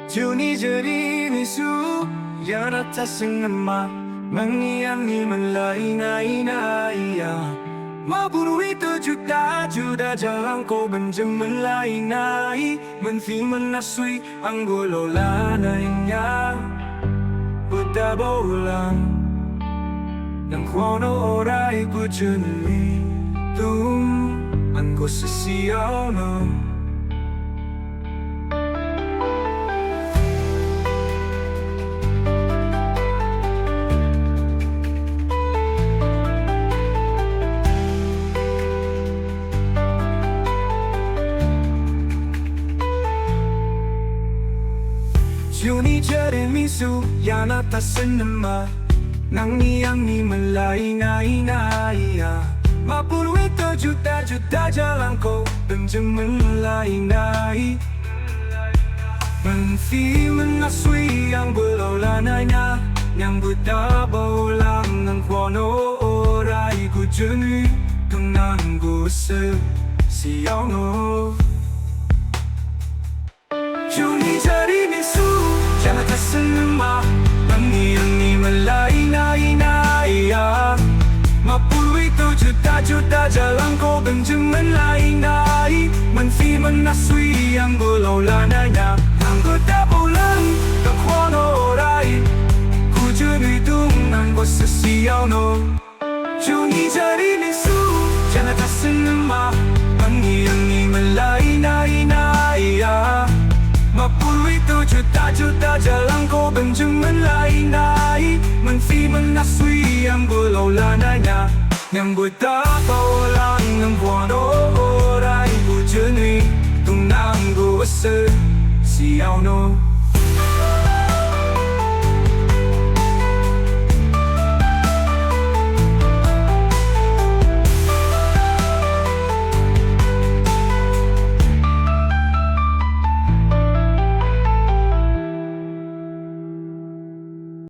Juni misu yang atas sengema mengiangi melainai naya maburu itu juta jalan kau benjem melainai menfi menasui anggolo lanainya buta bolang nang kuano orai ku juni tum anggo sesiono Juni jadi misu yang atas senema nang niang melai naya mapulu itu juta jalan ko benjem melai menfi menasui yang belau lananya yang buta bolang nang kuano orai ku jeni tunang ku se siano Juni jadi misu jangan tersenema mengiangi melainai naya mapulu itu juta jalan kau benjem melainai menfi menasui yang belau lananya anggota bulan kekuano orai ku jeni tunang ku sesiano Juni jadi misu jangan tersenema mengiangi melainai naya mapulu itu juta jalan kau benjem melainai menfi menasui yang belau lananya yang buta bawalang ng buano orai ku jeni tunang ku se siao no